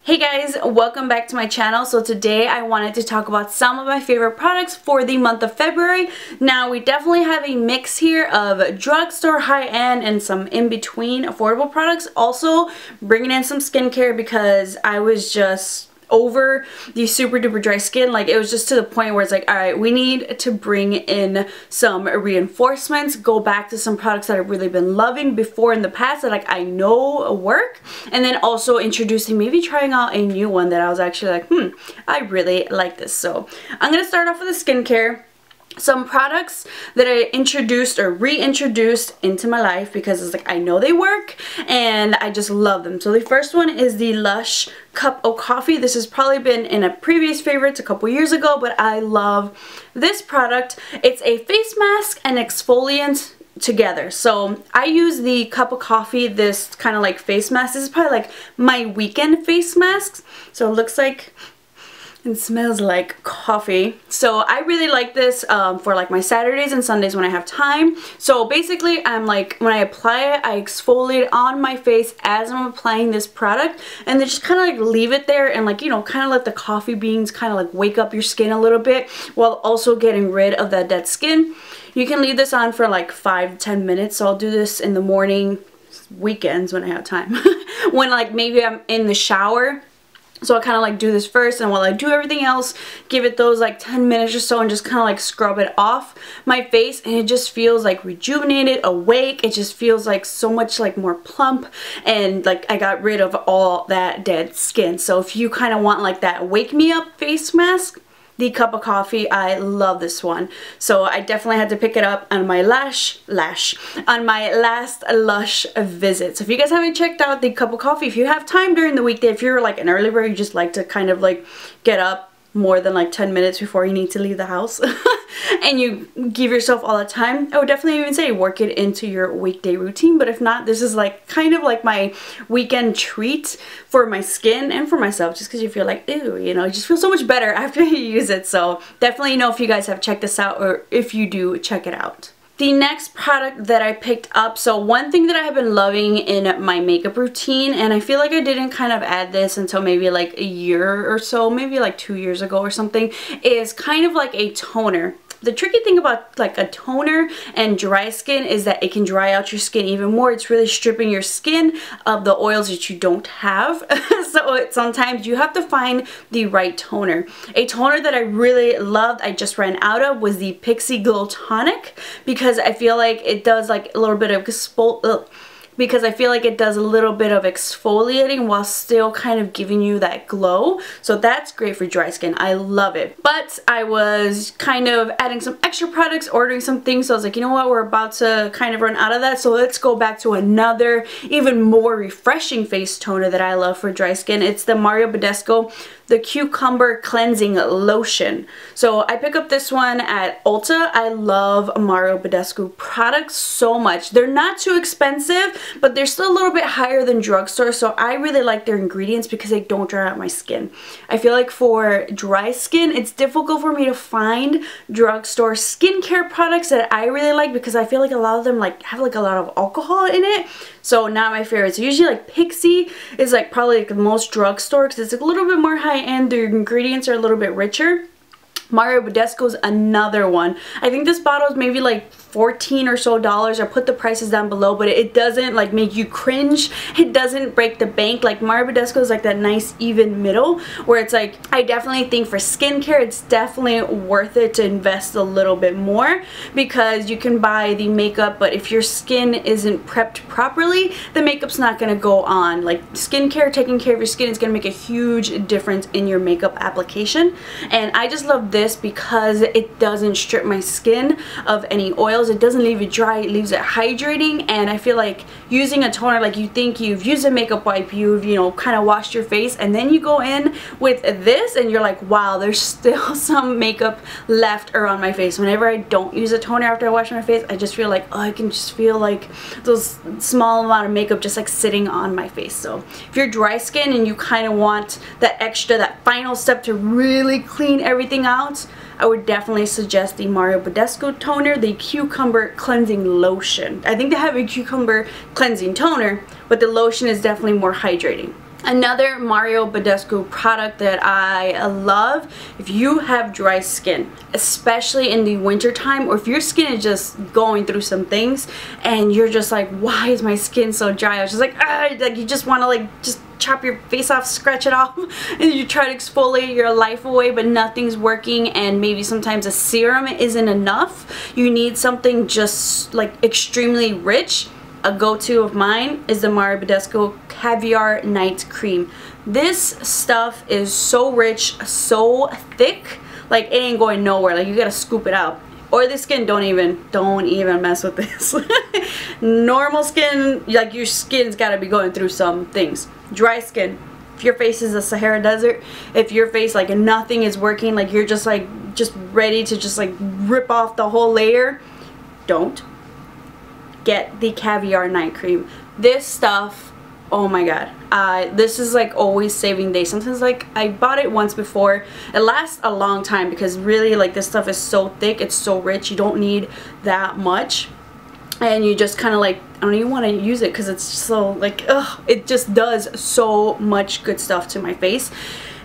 Hey guys, welcome back to my channel. So today I wanted to talk about some of my favorite products for the month of February. Now we definitely have a mix here of drugstore, high-end, and some in-between affordable products. Also bringing in some skincare because I was just over the super duper dry skin. Like, it was just to the point where it's like, all right, we need to bring in some reinforcements, go back to some products that I've really been loving before in the past that like I know work, and then also introducing, maybe trying out a new one that I was actually like, I really like this. So I'm gonna start off with the skincare. Some products that I introduced or reintroduced into my life because it's like I know they work and I just love them. So the first one is the Lush Cup of Coffee. This has probably been in a previous favorites a couple years ago, but I love this product. It's a face mask and exfoliant together. So I use the Cup of Coffee, this kind of like face mask. This is probably like my weekend face masks. So it looks like and smells like coffee. So I really like this for like my Saturdays and Sundays when I have time. So basically I'm like, when I apply it, I exfoliate on my face as I'm applying this product, and then just kind of like leave it there and like, you know, kind of let the coffee beans kind of like wake up your skin a little bit while also getting rid of that dead skin. You can leave this on for like 5 to 10 minutes. So I'll do this in the morning, weekends when I have time. When like maybe I'm in the shower. So I kind of like do this first, and while I do everything else, give it those like 10 minutes or so and just kind of like scrub it off my face, and it just feels like rejuvenated, awake. It just feels like so much like more plump, and like I got rid of all that dead skin. So if you kind of want like that wake me up face mask, the Cup of Coffee, I love this one. So I definitely had to pick it up on my last Lush visit. So if you guys haven't checked out the Cup of Coffee, if you have time during the weekday, if you're like an early bird, you just like to kind of like get up more than like 10 minutes before you need to leave the house and you give yourself all the time, I would definitely even say work it into your weekday routine. But if not, this is like kind of like my weekend treat for my skin and for myself, just because you feel like, ew, you know, it just feels so much better after you use it. So definitely know if you guys have checked this out, or if you do, check it out. The next product that I picked up, so one thing that I have been loving in my makeup routine, and I feel like I didn't kind of add this until maybe like a year or so, maybe like 2 years ago or something, is kind of like a toner. The tricky thing about like a toner and dry skin is that it can dry out your skin even more. It's really stripping your skin of the oils that you don't have. So sometimes you have to find the right toner. A toner that I really loved, I just ran out of, was the Pixi Glow Tonic, because I feel like it does like a little bit of exfoliating while still kind of giving you that glow. So that's great for dry skin. I love it. But I was kind of adding some extra products, ordering some things, so I was like, you know what, we're about to kind of run out of that, so let's go back to another even more refreshing face toner that I love for dry skin. It's the Mario Badescu, the Cucumber Cleansing Lotion. So I pick up this one at Ulta. I love Mario Badescu products so much. They're not too expensive, but they're still a little bit higher than drugstore, so I really like their ingredients because they don't dry out my skin. I feel like for dry skin, it's difficult for me to find drugstore skincare products that I really like, because I feel like a lot of them like have like a lot of alcohol in it. So not my favorites. Usually like Pixi is like probably like the most drugstore because it's a little bit more high-end. Their ingredients are a little bit richer. Mario Badescu is another one. I think this bottle is maybe like $14 or so. I put the prices down below, but it doesn't like make you cringe. It doesn't break the bank. Like Mario Badescu is like that nice even middle where it's like, I definitely think for skincare it's definitely worth it to invest a little bit more, because you can buy the makeup, but if your skin isn't prepped properly, the makeup's not going to go on. Like skincare, taking care of your skin is going to make a huge difference in your makeup application. And I just love this because it doesn't strip my skin of any oils. It doesn't leave it dry, it leaves it hydrating. And I feel like using a toner, like you think you've used a makeup wipe, you've, you know, kind of washed your face, and then you go in with this and you're like, wow, there's still some makeup left around my face. Whenever I don't use a toner after I wash my face, I just feel like, oh, I can just feel like those small amount of makeup just like sitting on my face. So if you're dry skin and you kind of want that extra, that final step to really clean everything out, I would definitely suggest the Mario Badescu toner, the Cucumber Cleansing Lotion. I think they have a Cucumber Cleansing Toner, but the lotion is definitely more hydrating. Another Mario Badescu product that I love, if you have dry skin, especially in the winter time, or if your skin is just going through some things and you're just like, why is my skin so dry? I was just like, like you just want to like just chop your face off, scratch it off, and you try to exfoliate your life away, but nothing's working, and maybe sometimes a serum isn't enough. You need something just like extremely rich. A go-to of mine is the Mario Badescu Caviar Night Cream. This stuff is so rich, so thick, like it ain't going nowhere. Like you gotta scoop it out. Oily skin, don't even mess with this. Normal skin, like your skin's gotta be going through some things. Dry skin, if your face is a Sahara Desert, if your face like nothing is working, like you're just ready to just like rip off the whole layer, don't. Get the Caviar Night Cream. This stuff, oh my god, this is like always saving days. Sometimes like I bought it once before. It lasts a long time because really like this stuff is so thick, it's so rich, you don't need that much, and you just kind of like, I don't even want to use it because it's so like, ugh, it just does so much good stuff to my face.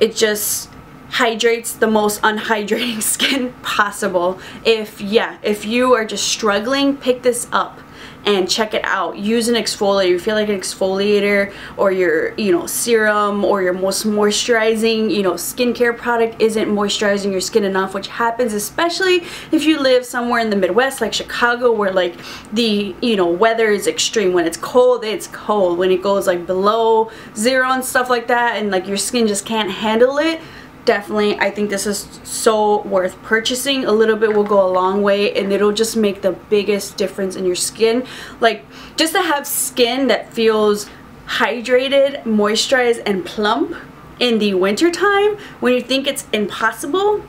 It just hydrates the most unhydrating skin possible. If you are just struggling, pick this up and check it out. Use an exfoliator. You feel like an exfoliator or your serum or your most moisturizing skincare product isn't moisturizing your skin enough, which happens especially if you live somewhere in the Midwest like Chicago, where like the weather is extreme. When it's cold, it's cold. When it goes like below zero and stuff like that, and like your skin just can't handle it, definitely I think this is so worth purchasing. A little bit will go a long way, and it'll just make the biggest difference in your skin. Like just to have skin that feels hydrated, moisturized, and plump in the winter time when you think it's impossible,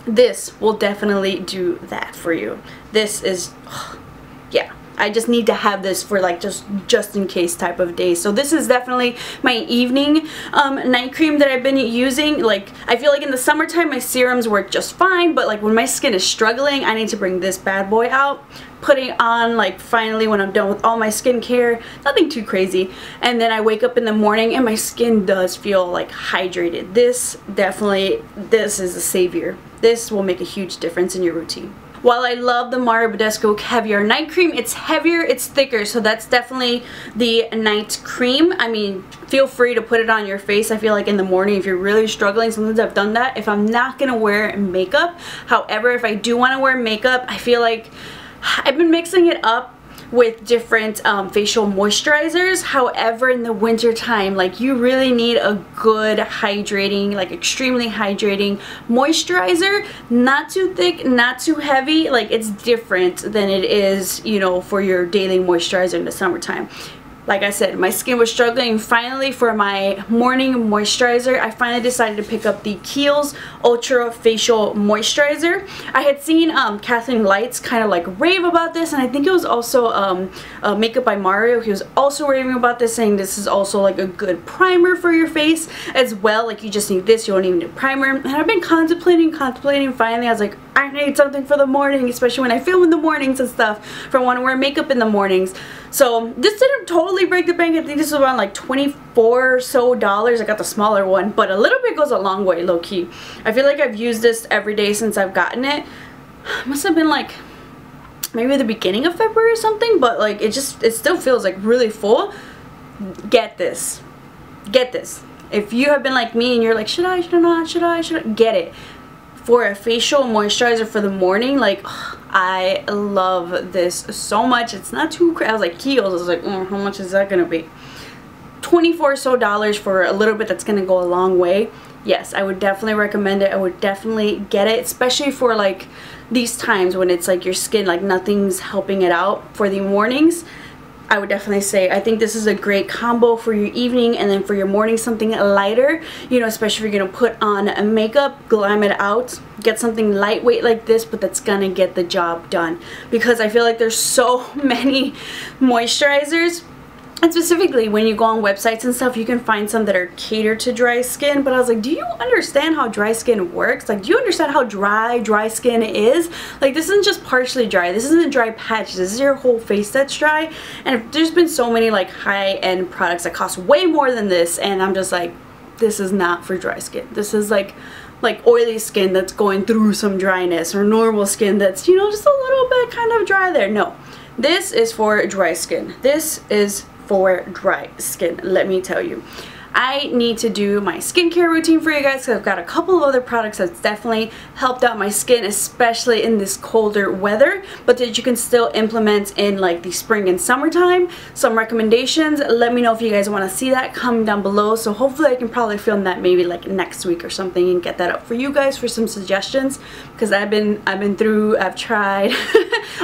this will definitely do that for you. This is, yeah, I just need to have this for like just in case type of days. So this is definitely my evening night cream that I've been using. Like I feel like in the summertime my serums work just fine, but like when my skin is struggling, I need to bring this bad boy out, put it on like finally when I'm done with all my skincare, nothing too crazy, and then I wake up in the morning and my skin does feel like hydrated. This is a savior. This will make a huge difference in your routine. While I love the Mario Badescu Caviar Night Cream, it's heavier, it's thicker, so that's definitely the night cream. I mean, feel free to put it on your face. I feel like in the morning, if you're really struggling, sometimes I've done that if I'm not gonna wear makeup. However, if I do want to wear makeup, I feel like I've been mixing it up with different facial moisturizers. However, in the winter time, like you really need a good hydrating, like extremely hydrating moisturizer. Not too thick, not too heavy. Like it's different than it is, for your daily moisturizer in the summertime. Like I said, my skin was struggling. Finally, for my morning moisturizer, I finally decided to pick up the Kiehl's Ultra Facial Moisturizer. I had seen Kathleen Lights kind of like rave about this, and I think it was also Makeup by Mario. He was also raving about this, saying this is also like a good primer for your face as well. Like you just need this, you don't even need a primer. And I've been contemplating. Finally, I was like, I need something for the morning, especially when I film in the mornings and stuff, for when I wear makeup in the mornings. So this didn't totally break the bank. I think this was around like $24 or so. I got the smaller one, but a little bit goes a long way, low key. I feel like I've used this every day since I've gotten it. Must have been like maybe the beginning of February or something, but like it still feels like really full. Get this. If you have been like me and you're like, should I get it. For a facial moisturizer for the morning, like I love this so much. It's not too crazy. I was like, Kiehl's, I was like, how much is that gonna be? $24 or so for a little bit. That's gonna go a long way. Yes, I would definitely recommend it. I would definitely get it, especially for like these times when it's like your skin, like nothing's helping it out for the mornings. I would definitely say I think this is a great combo for your evening, and then for your morning something lighter, especially if you're gonna put on a makeup, glam it out, get something lightweight like this, but that's gonna get the job done. Because I feel like there's so many moisturizers And specifically when you go on websites and stuff, you can find some that are catered to dry skin, but I was like, do you understand how dry skin works? Like, do you understand how dry skin is? Like, this isn't just partially dry, this isn't dry patches, this is your whole face that's dry. And there's been so many like high-end products that cost way more than this, and I'm just like, this is not for dry skin. This is like oily skin that's going through some dryness, or normal skin that's, you know, just a little bit kind of dry there. No, this is for dry skin. This is for dry skin, let me tell you. I need to do my skincare routine for you guys because I've got a couple of other products that's definitely helped out my skin, especially in this colder weather, but that you can still implement in like the spring and summertime. Some recommendations, let me know if you guys want to see that, comment down below. So hopefully I can probably film that maybe like next week or something and get that up for you guys for some suggestions, because I've tried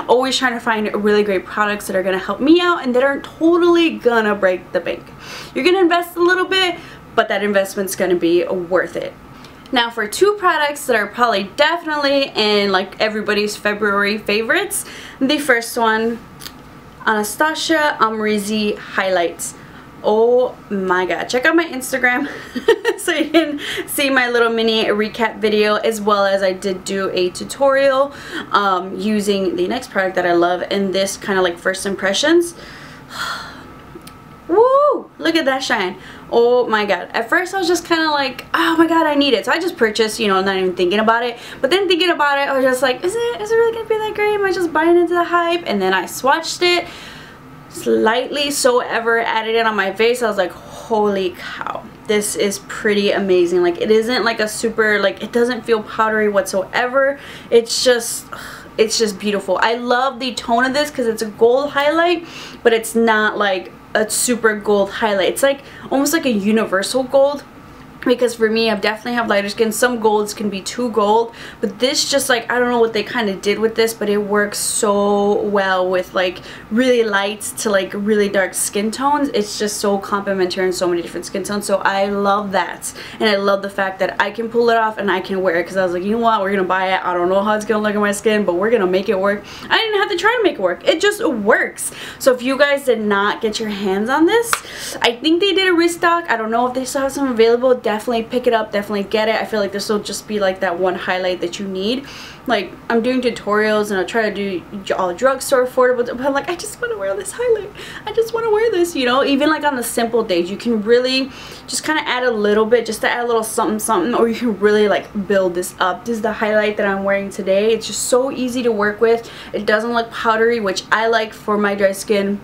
always trying to find really great products that are going to help me out and that aren't totally gonna break the bank. You're gonna invest a little bit, but that investment's gonna be worth it. Now for two products that are probably definitely in like everybody's February favorites. The first one, ABH X Amrezy Highlights. Oh my god, check out my Instagram so you can see my little mini recap video, as well as I did do a tutorial using the next product that I love in this kind of like first impressions. Woo! Look at that shine. Oh my god. At first I was just kind of like, oh my god, I need it. So I just purchased, you know, not even thinking about it. But then thinking about it, I was just like, is it really going to be that great? Am I just buying into the hype? And then I swatched it slightly, so ever added it on my face. I was like, holy cow. This is pretty amazing. Like, it isn't like a super, like, it doesn't feel powdery whatsoever. It's just beautiful. I love the tone of this because it's a gold highlight, but it's not like a super gold highlight. It's like almost like a universal gold, because for me, I definitely have lighter skin. Some golds can be too gold, but this just like, I don't know what they kind of did with this, but it works so well with like really light to like really dark skin tones. It's just so complimentary in so many different skin tones. So I love that, and I love the fact that I can pull it off and I can wear it, because I was like, you know what, we're gonna buy it. I don't know how it's gonna look on my skin, but we're gonna make it work. I didn't have to try to make it work, it just works. So if you guys did not get your hands on this, I think they did a restock. I don't know if they still have some available. Definitely pick it up, definitely get it. I feel like this will just be like that one highlight that you need. Like, I'm doing tutorials and I'll try to do all drugstore affordable, but I'm like, I just want to wear this highlight. I just want to wear this, you know. Even like on the simple days, you can really just kind of add a little bit, just to add a little something something, or you can really like build this up. This is the highlight that I'm wearing today. It's just so easy to work with. It doesn't look powdery, which I like for my dry skin,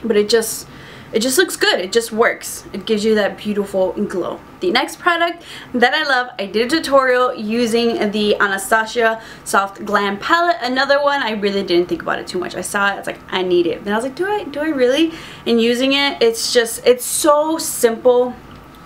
but it just looks good. It just works. It gives you that beautiful glow. The next product that I love, I did a tutorial using the Anastasia Soft Glam palette. Another one, I really didn't think about it too much. I saw it, it's like, I need it. Then I was like, do I really? And using it, it's so simple,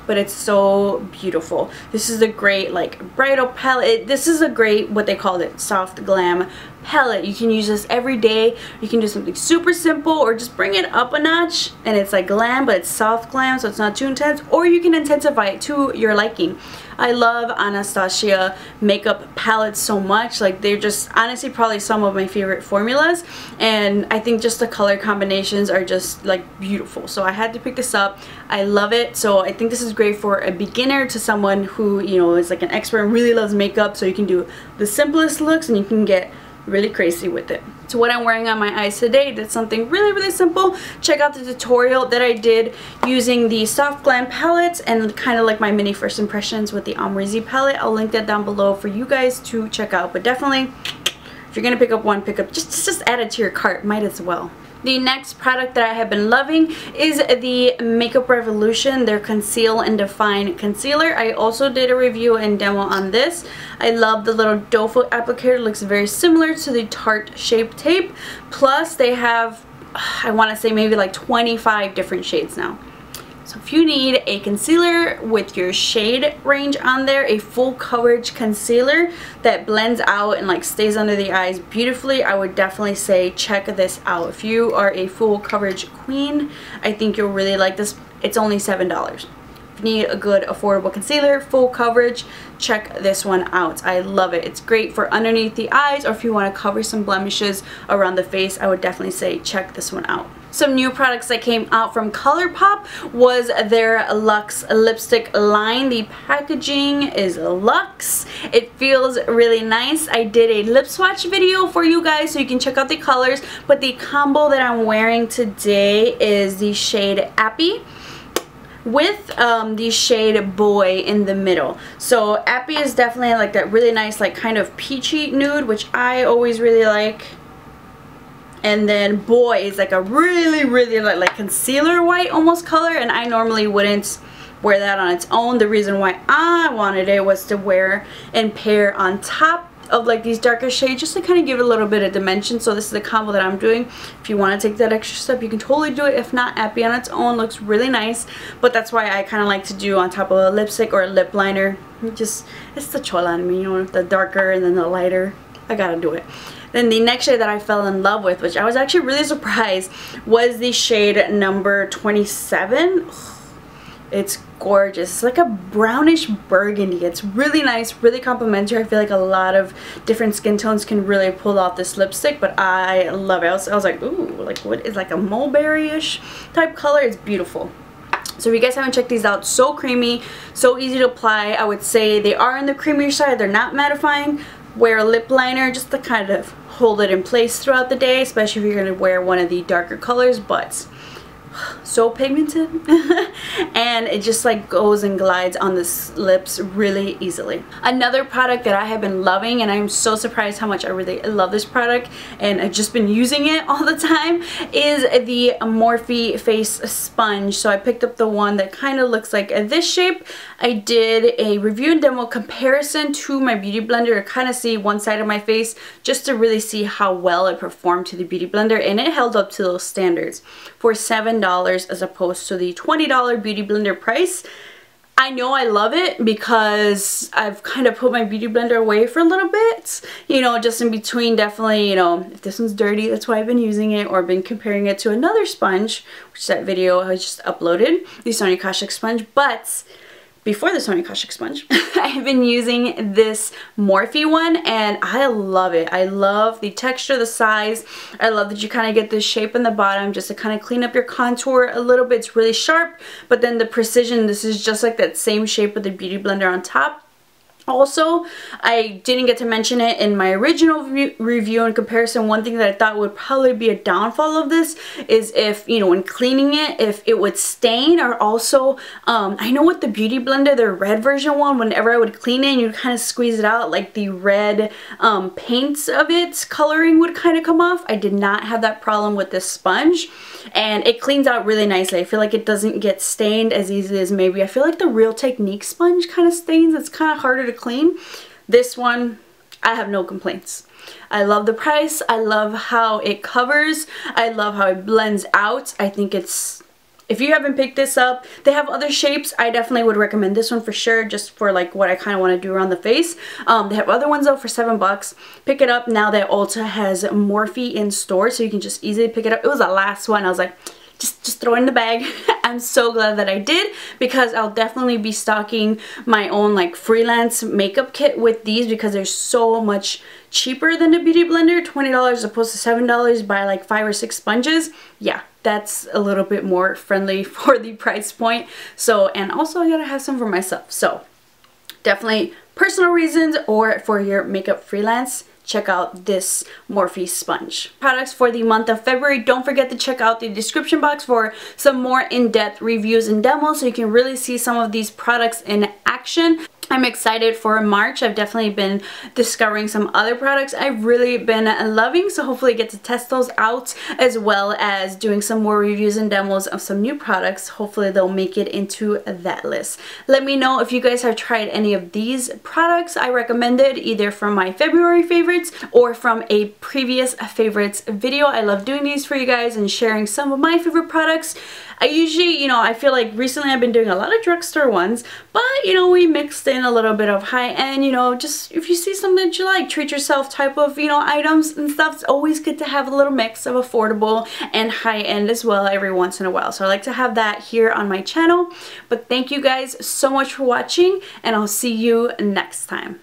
but it's so beautiful. This is a great like bridal palette. This is a great, what they called it, soft glam palette. You can use this every day. You can do something super simple, or just bring it up a notch and it's like glam, but it's soft glam, so it's not too intense, or you can intensify it to your liking. I love Anastasia makeup palettes so much. Like, they're just honestly probably some of my favorite formulas, and I think just the color combinations are just like beautiful. So I had to pick this up. I love it. So I think this is great for a beginner to someone who, you know, is like an expert and really loves makeup. So you can do the simplest looks and you can get really crazy with it. So what I'm wearing on my eyes today, did something really simple. Check out the tutorial that I did using the Soft Glam palettes and kind of like my mini first impressions with the Amrezy palette. I'll link that down below for you guys to check out. But definitely, if you're gonna pick up one, just add it to your cart, might as well. The next product that I have been loving is the Makeup Revolution, their Conceal and Define Concealer. I also did a review and demo on this. I love the little doe foot applicator. It looks very similar to the Tarte Shape Tape. Plus they have, I want to say maybe like 25 different shades now. So if you need a concealer with your shade range on there, a full coverage concealer that blends out and like stays under the eyes beautifully, I would definitely say check this out. If you are a full coverage queen, I think you'll really like this. It's only $7. If you need a good affordable concealer, full coverage, check this one out. I love it. It's great for underneath the eyes, or if you want to cover some blemishes around the face, I would definitely say check this one out. Some new products that came out from ColourPop was their Luxe lipstick line. The packaging is luxe. It feels really nice. I did a lip swatch video for you guys so you can check out the colors, but the combo that I'm wearing today is the shade Appy with the shade Boy in the middle. So Appy is definitely like that really nice, like kind of peachy nude, which I always really like. And then Boy is like a really like concealer white almost color, and I normally wouldn't wear that on its own. The reason why I wanted it was to wear and pair on top of like these darker shades, just to kind of give it a little bit of dimension. So this is the combo that I'm doing. If you want to take that extra step, you can totally do it. If not, Appy on its own looks really nice, but that's why I kind of like to do on top of a lipstick or a lip liner. It's the chola in me, you know, the darker and then the lighter. I gotta do it. Then the next shade that I fell in love with, which I was actually really surprised, was the shade number 27. It's gorgeous. It's like a brownish burgundy. It's really nice, really complimentary. I feel like a lot of different skin tones can really pull off this lipstick, but I love it. I was like, ooh, like what is like a mulberry-ish type color. It's beautiful. So if you guys haven't checked these out, so creamy, so easy to apply. I would say they are on the creamier side. They're not mattifying. Wear a lip liner just to kind of hold it in place throughout the day, especially if you're going to wear one of the darker colors, but so pigmented and it just like goes and glides on the lips really easily. Another product that I have been loving, and I'm so surprised how much I really love this product and I've just been using it all the time, is the Morphe face sponge. So I picked up the one that kind of looks like this shape. I did a review and demo comparison to my beauty blender to kind of see one side of my face, just to really see how well it performed to the beauty blender, and it held up to those standards for $7 as opposed to the $20 beauty blender price. I know I love it because I've kind of put my beauty blender away for a little bit, you know, just in between. Definitely, you know, if this one's dirty, that's why I've been using it, or been comparing it to another sponge, which that video I just uploaded, the Sonia Kashuk sponge. But before the Sonia Kashuk sponge, I've been using this Morphe one, and I love it. I love the texture, the size. I love that you kind of get this shape in the bottom just to kind of clean up your contour a little bit. It's really sharp, but then the precision, this is just like that same shape with the beauty blender on top. Also, I didn't get to mention it in my original review and comparison. One thing that I thought would probably be a downfall of this is if, you know, when cleaning it, if it would stain, or also, I know with the Beauty Blender, the red version one, whenever I would clean it and you kind of squeeze it out, like the red paints of its coloring would kind of come off. I did not have that problem with this sponge, and it cleans out really nicely. I feel like it doesn't get stained as easily as maybe, I feel like the Real Technique sponge kind of stains. It's kind of harder to clean. This one, I have no complaints. I love the price. I love how it covers. I love how it blends out. I think it's, if you haven't picked this up, they have other shapes. I definitely would recommend this one for sure, just for like what I kind of want to do around the face. They have other ones though for $7. Pick it up now that Ulta has Morphe in store, so you can just easily pick it up. It was the last one. I was like, just throw it in the bag. I'm so glad that I did, because I'll definitely be stocking my own like freelance makeup kit with these, because they're so much cheaper than the Beauty Blender. $20 as opposed to $7. Buy like 5 or 6 sponges. Yeah, that's a little bit more friendly for the price point. So, and also I gotta have some for myself. So definitely personal reasons or for your makeup freelance, check out this Morphe sponge. Products for the month of February. Don't forget to check out the description box for some more in-depth reviews and demos so you can really see some of these products in action. I'm excited for March. I've definitely been discovering some other products I've really been loving, so hopefully I get to test those out, as well as doing some more reviews and demos of some new products. Hopefully they'll make it into that list. Let me know if you guys have tried any of these products I recommended, either from my February favorites or from a previous favorites video. I love doing these for you guys and sharing some of my favorite products. I usually, you know, I feel like recently I've been doing a lot of drugstore ones, but, you know, we mixed in a little bit of high-end, you know, just if you see something that you like, treat yourself type of, you know, items and stuff. It's always good to have a little mix of affordable and high-end as well every once in a while. So I like to have that here on my channel. But thank you guys so much for watching, and I'll see you next time.